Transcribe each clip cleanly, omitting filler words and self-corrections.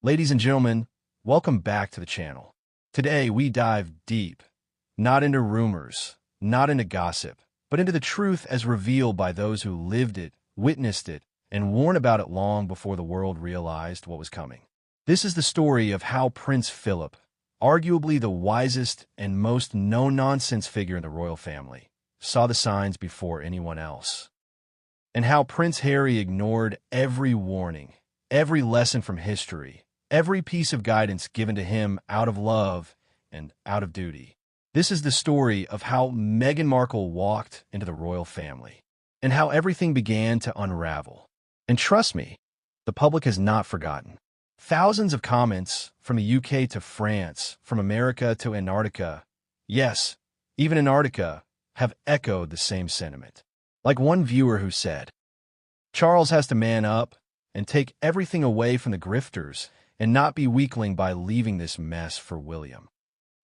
Ladies and gentlemen, welcome back to the channel. Today we dive deep, not into rumors, not into gossip, but into the truth as revealed by those who lived it, witnessed it, and warned about it long before the world realized what was coming. This is the story of how Prince Philip, arguably the wisest and most no-nonsense figure in the royal family, saw the signs before anyone else. And how Prince Harry ignored every warning, every lesson from history, every piece of guidance given to him out of love and out of duty. This is the story of how Meghan Markle walked into the royal family, and how everything began to unravel. And trust me, the public has not forgotten. Thousands of comments from the UK to France, from America to Antarctica, yes, even Antarctica, have echoed the same sentiment. Like one viewer who said, "Charles has to man up and take everything away from the grifters and not be weakling by leaving this mess for William."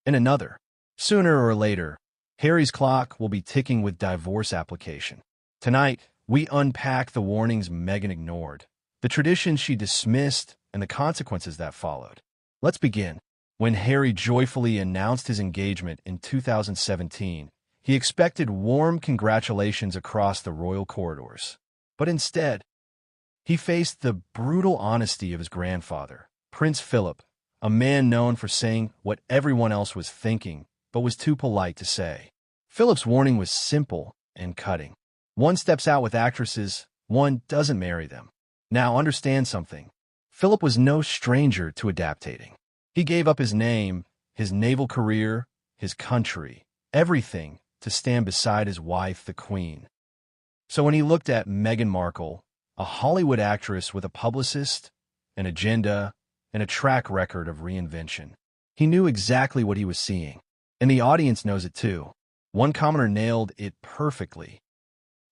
And another, "Sooner or later, Harry's clock will be ticking with divorce application." Tonight, we unpack the warnings Meghan ignored, the traditions she dismissed, and the consequences that followed. Let's begin. When Harry joyfully announced his engagement in 2017, he expected warm congratulations across the royal corridors. But instead, he faced the brutal honesty of his grandfather, Prince Philip, a man known for saying what everyone else was thinking, but was too polite to say. Philip's warning was simple and cutting. One steps out with actresses, one doesn't marry them. Now understand something. Philip was no stranger to adaptating. He gave up his name, his naval career, his country, everything to stand beside his wife, the Queen. So when he looked at Meghan Markle, a Hollywood actress with a publicist, an agenda, and a track record of reinvention, he knew exactly what he was seeing. And the audience knows it too. One commenter nailed it perfectly.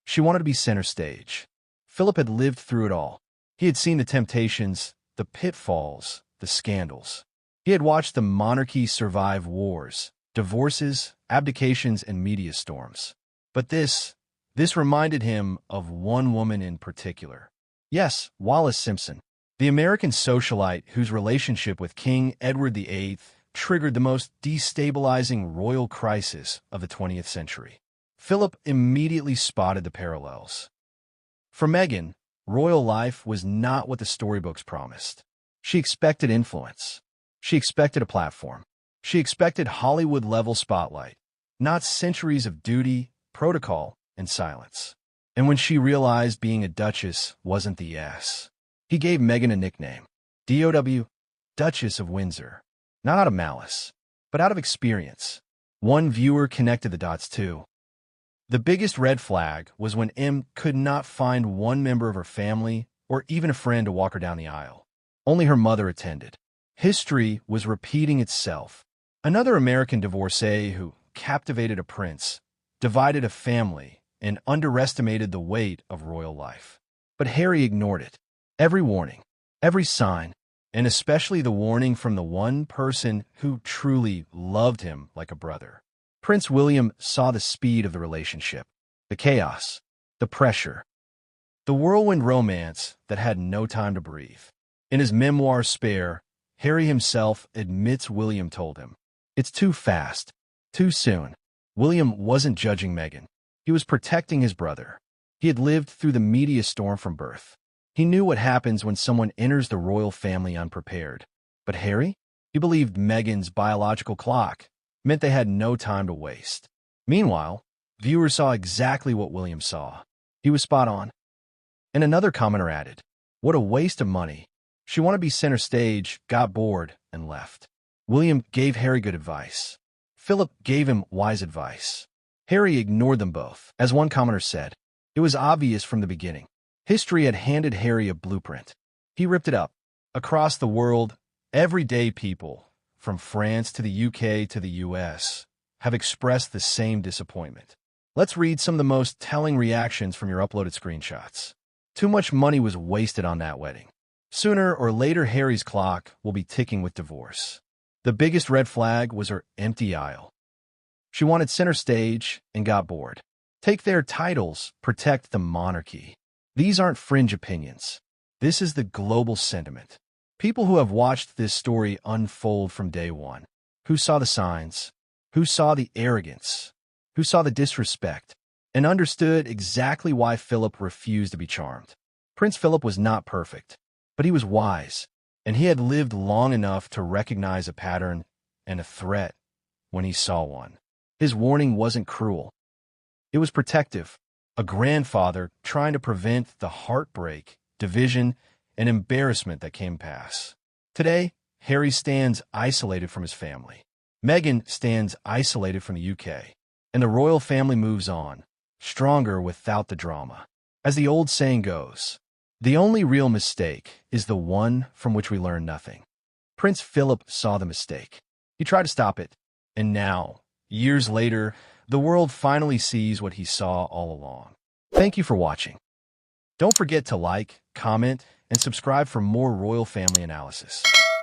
She wanted to be center stage. Philip had lived through it all. He had seen the temptations, the pitfalls, the scandals. He had watched the monarchy survive wars, divorces, abdications, and media storms. But this reminded him of one woman in particular. Yes, Wallis Simpson, the American socialite whose relationship with King Edward VIII triggered the most destabilizing royal crisis of the 20th century. Philip immediately spotted the parallels. For Meghan, royal life was not what the storybooks promised. She expected influence. She expected a platform. She expected Hollywood-level spotlight, not centuries of duty, protocol, and silence. And when she realized being a duchess wasn't the S, he gave Meghan a nickname, DOW, Duchess of Windsor. Not out of malice, but out of experience. One viewer connected the dots too. The biggest red flag was when M could not find one member of her family or even a friend to walk her down the aisle. Only her mother attended. History was repeating itself. Another American divorcee who captivated a prince, divided a family, and underestimated the weight of royal life. But Harry ignored it. Every warning, every sign, and especially the warning from the one person who truly loved him like a brother. Prince William saw the speed of the relationship, the chaos, the pressure, the whirlwind romance that had no time to breathe. In his memoir Spare, Harry himself admits William told him, "It's too fast, too soon." William wasn't judging Meghan. He was protecting his brother. He had lived through the media storm from birth. He knew what happens when someone enters the royal family unprepared. But Harry? He believed Meghan's biological clock meant they had no time to waste. Meanwhile, viewers saw exactly what William saw. He was spot on. And another commenter added, "What a waste of money. She wanted to be center stage, got bored, and left." William gave Harry good advice. Philip gave him wise advice. Harry ignored them both. As one commenter said, it was obvious from the beginning. History had handed Harry a blueprint. He ripped it up. Across the world, everyday people, from France to the UK to the US, have expressed the same disappointment. Let's read some of the most telling reactions from your uploaded screenshots. Too much money was wasted on that wedding. Sooner or later, Harry's clock will be ticking with divorce. The biggest red flag was her empty aisle. She wanted center stage and got bored. Take their titles, protect the monarchy. These aren't fringe opinions. This is the global sentiment. People who have watched this story unfold from day one, who saw the signs, who saw the arrogance, who saw the disrespect, and understood exactly why Philip refused to be charmed. Prince Philip was not perfect, but he was wise, and he had lived long enough to recognize a pattern and a threat when he saw one. His warning wasn't cruel. It was protective, a grandfather trying to prevent the heartbreak, division, and embarrassment that came past. Today, Harry stands isolated from his family. Meghan stands isolated from the UK, and the royal family moves on, stronger without the drama. As the old saying goes, the only real mistake is the one from which we learn nothing. Prince Philip saw the mistake. He tried to stop it, and now, years later, the world finally sees what he saw all along. Thank you for watching. Don't forget to like, comment, and subscribe for more royal family analysis.